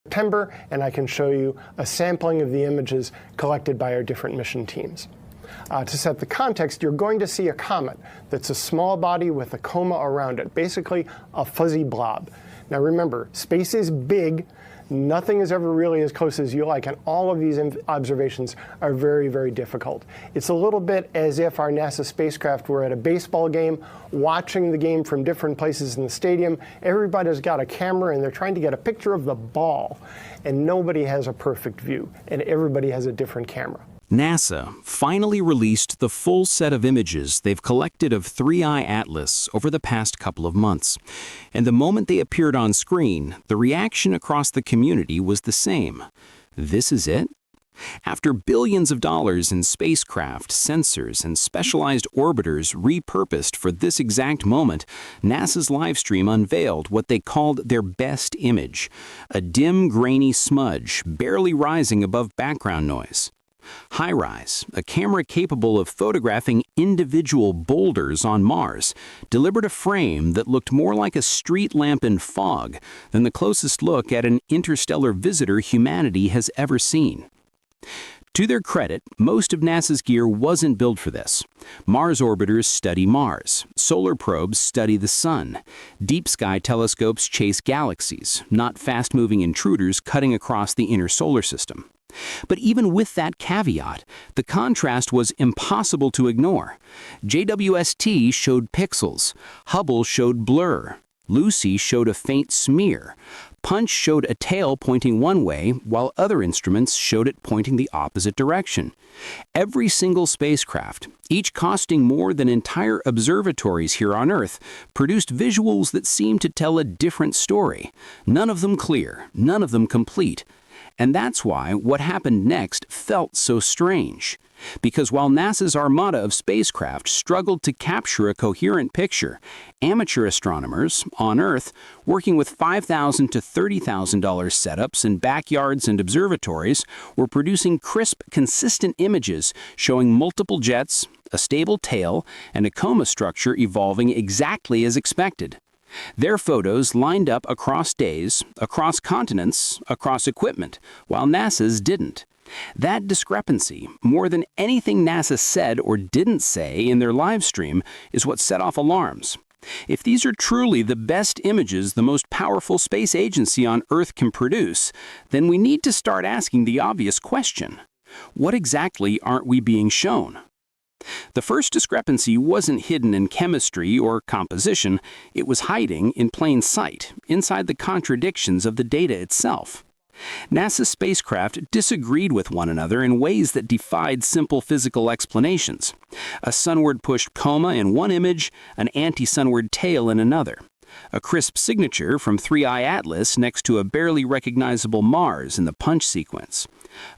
September, and I can show you a sampling of the images collected by our different mission teams. To set the context, you're going to see a comet that's a small body with a coma around it, basically a fuzzy blob. Now remember, space is big. Nothing is ever really as close as you like, and all of these observations are very, very difficult. It's a little bit as if our NASA spacecraft were at a baseball game, watching the game from different places in the stadium. Everybody's got a camera, and they're trying to get a picture of the ball, and nobody has a perfect view, and everybody has a different camera. NASA finally released the full set of images they've collected of 3I Atlas over the past couple of months. And the moment they appeared on screen, the reaction across the community was the same. This is it? After billions of dollars in spacecraft, sensors, and specialized orbiters repurposed for this exact moment, NASA's livestream unveiled what they called their best image, a dim, grainy smudge barely rising above background noise. HiRISE, a camera capable of photographing individual boulders on Mars, delivered a frame that looked more like a street lamp in fog than the closest look at an interstellar visitor humanity has ever seen. To their credit, most of NASA's gear wasn't built for this. Mars orbiters study Mars, solar probes study the Sun, deep sky telescopes chase galaxies, not fast-moving intruders cutting across the inner solar system. But even with that caveat, the contrast was impossible to ignore. JWST showed pixels, Hubble showed blur, Lucy showed a faint smear, Punch showed a tail pointing one way, while other instruments showed it pointing the opposite direction. Every single spacecraft, each costing more than entire observatories here on Earth, produced visuals that seemed to tell a different story. None of them clear, none of them complete. And that's why what happened next felt so strange. Because while NASA's armada of spacecraft struggled to capture a coherent picture, amateur astronomers, on Earth, working with $5,000 to $30,000 setups in backyards and observatories, were producing crisp, consistent images showing multiple jets, a stable tail, and a coma structure evolving exactly as expected. Their photos lined up across days, across continents, across equipment, while NASA's didn't. That discrepancy, more than anything NASA said or didn't say in their live stream, is what set off alarms. If these are truly the best images the most powerful space agency on Earth can produce, then we need to start asking the obvious question: what exactly aren't we being shown? The first discrepancy wasn't hidden in chemistry or composition, it was hiding in plain sight, inside the contradictions of the data itself. NASA's spacecraft disagreed with one another in ways that defied simple physical explanations. A sunward-pushed coma in one image, an anti-sunward tail in another. A crisp signature from 3I Atlas next to a barely recognizable Mars in the punch sequence.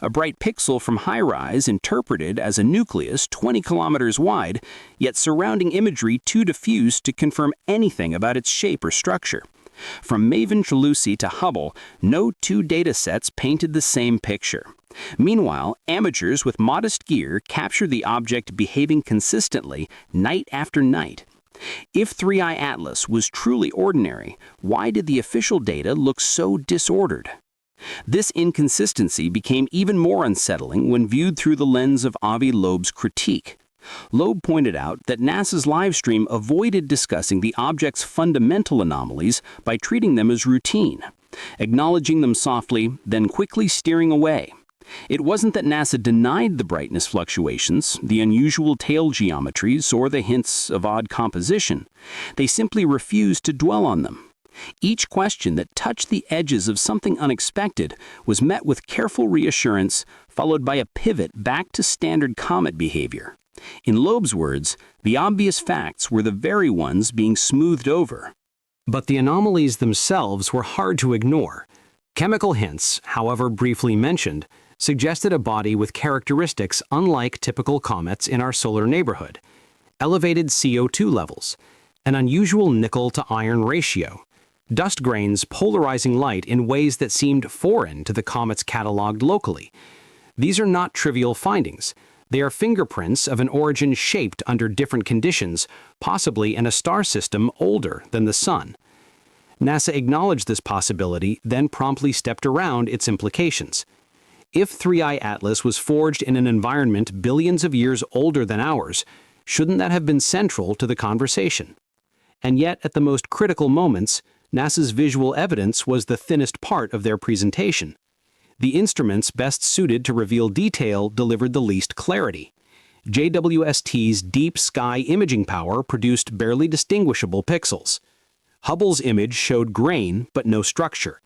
A bright pixel from HiRISE interpreted as a nucleus 20 kilometers wide, yet surrounding imagery too diffuse to confirm anything about its shape or structure. From MAVEN to Lucy to Hubble, no two data sets painted the same picture. Meanwhile, amateurs with modest gear captured the object behaving consistently night after night. If 3I Atlas was truly ordinary, why did the official data look so disordered? This inconsistency became even more unsettling when viewed through the lens of Avi Loeb's critique. Loeb pointed out that NASA's livestream avoided discussing the object's fundamental anomalies by treating them as routine, acknowledging them softly, then quickly steering away. It wasn't that NASA denied the brightness fluctuations, the unusual tail geometries, or the hints of odd composition. They simply refused to dwell on them. Each question that touched the edges of something unexpected was met with careful reassurance, followed by a pivot back to standard comet behavior. In Loeb's words, the obvious facts were the very ones being smoothed over. But the anomalies themselves were hard to ignore. Chemical hints, however briefly mentioned, suggested a body with characteristics unlike typical comets in our solar neighborhood. Elevated CO2 levels, an unusual nickel-to-iron ratio, dust grains polarizing light in ways that seemed foreign to the comets cataloged locally. These are not trivial findings. They are fingerprints of an origin shaped under different conditions, possibly in a star system older than the Sun. NASA acknowledged this possibility, then promptly stepped around its implications. If 3I Atlas was forged in an environment billions of years older than ours, shouldn't that have been central to the conversation? And yet, at the most critical moments, NASA's visual evidence was the thinnest part of their presentation. The instruments best suited to reveal detail delivered the least clarity. JWST's deep sky imaging power produced barely distinguishable pixels. Hubble's image showed grain but no structure.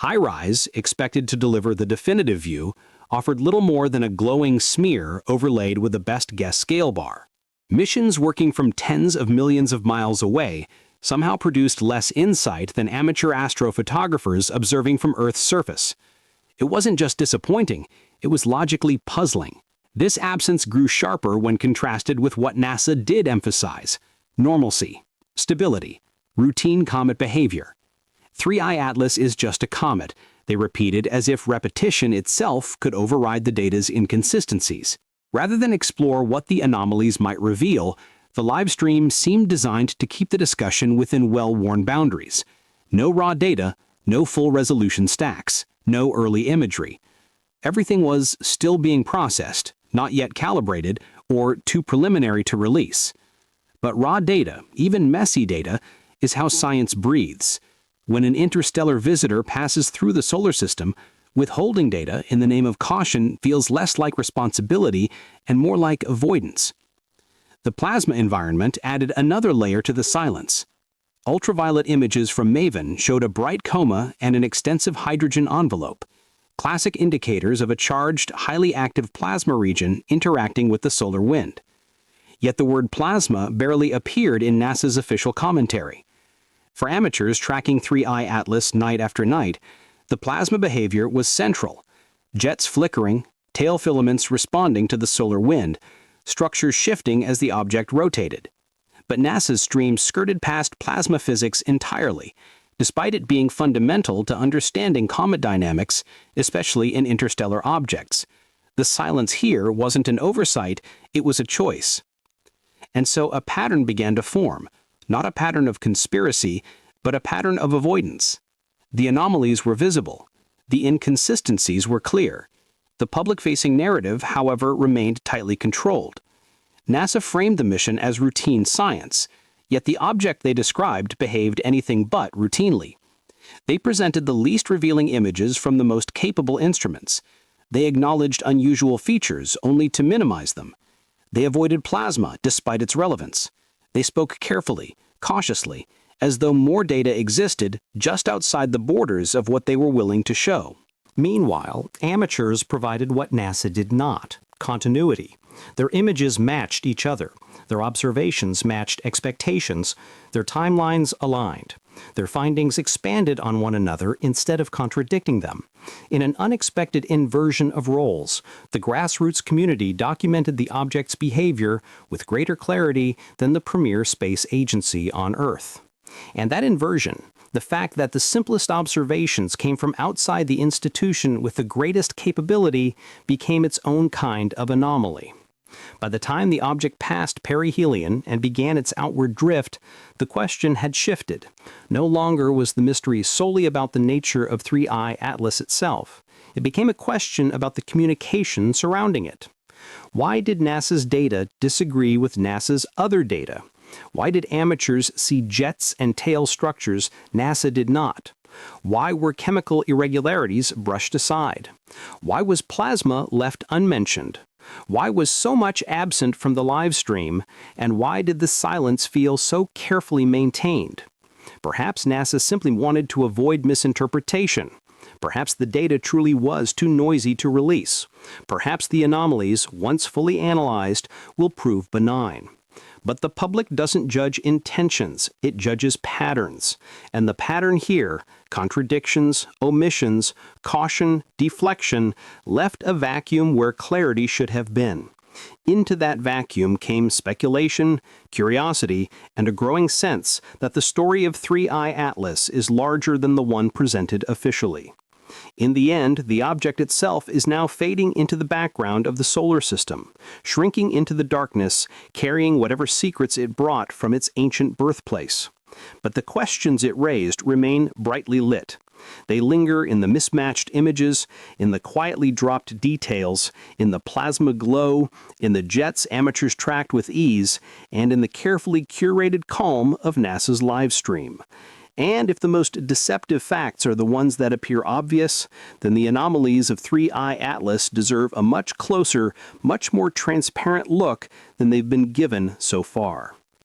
HiRISE, expected to deliver the definitive view, offered little more than a glowing smear overlaid with a best guess scale bar. Missions working from tens of millions of miles away somehow produced less insight than amateur astrophotographers observing from Earth's surface. It wasn't just disappointing, it was logically puzzling. This absence grew sharper when contrasted with what NASA did emphasize: normalcy, stability, routine comet behavior. 3I Atlas is just a comet, they repeated, as if repetition itself could override the data's inconsistencies. Rather than explore what the anomalies might reveal, the live stream seemed designed to keep the discussion within well-worn boundaries. No raw data, no full-resolution stacks, no early imagery. Everything was still being processed, not yet calibrated, or too preliminary to release. But raw data, even messy data, is how science breathes. When an interstellar visitor passes through the solar system, withholding data in the name of caution feels less like responsibility and more like avoidance. The plasma environment added another layer to the silence. Ultraviolet images from MAVEN showed a bright coma and an extensive hydrogen envelope, classic indicators of a charged, highly active plasma region interacting with the solar wind. Yet the word plasma barely appeared in NASA's official commentary. For amateurs tracking 3I Atlas night after night, the plasma behavior was central. Jets flickering, tail filaments responding to the solar wind, structures shifting as the object rotated. But NASA's stream skirted past plasma physics entirely, despite it being fundamental to understanding comet dynamics, especially in interstellar objects. The silence here wasn't an oversight, it was a choice. And so a pattern began to form, not a pattern of conspiracy, but a pattern of avoidance. The anomalies were visible. The inconsistencies were clear. The public-facing narrative, however, remained tightly controlled. NASA framed the mission as routine science, yet the object they described behaved anything but routinely. They presented the least revealing images from the most capable instruments. They acknowledged unusual features only to minimize them. They avoided plasma despite its relevance. They spoke carefully, cautiously, as though more data existed just outside the borders of what they were willing to show. Meanwhile, amateurs provided what NASA did not: continuity. Their images matched each other. Their observations matched expectations. Their timelines aligned. Their findings expanded on one another instead of contradicting them. In an unexpected inversion of roles, the grassroots community documented the object's behavior with greater clarity than the premier space agency on Earth. And that inversion, the fact that the simplest observations came from outside the institution with the greatest capability, became its own kind of anomaly. By the time the object passed perihelion and began its outward drift, the question had shifted. No longer was the mystery solely about the nature of 3I Atlas itself. It became a question about the communication surrounding it. Why did NASA's data disagree with NASA's other data? Why did amateurs see jets and tail structures NASA did not? Why were chemical irregularities brushed aside? Why was plasma left unmentioned? Why was so much absent from the live stream, and why did the silence feel so carefully maintained? Perhaps NASA simply wanted to avoid misinterpretation. Perhaps the data truly was too noisy to release. Perhaps the anomalies, once fully analyzed, will prove benign. But the public doesn't judge intentions, it judges patterns. And the pattern here, contradictions, omissions, caution, deflection, left a vacuum where clarity should have been. Into that vacuum came speculation, curiosity, and a growing sense that the story of 3I Atlas is larger than the one presented officially. In the end, the object itself is now fading into the background of the solar system, shrinking into the darkness, carrying whatever secrets it brought from its ancient birthplace. But the questions it raised remain brightly lit. They linger in the mismatched images, in the quietly dropped details, in the plasma glow, in the jets amateurs tracked with ease, and in the carefully curated calm of NASA's live stream. And if the most deceptive facts are the ones that appear obvious, then the anomalies of 3I Atlas deserve a much closer, much more transparent look than they've been given so far.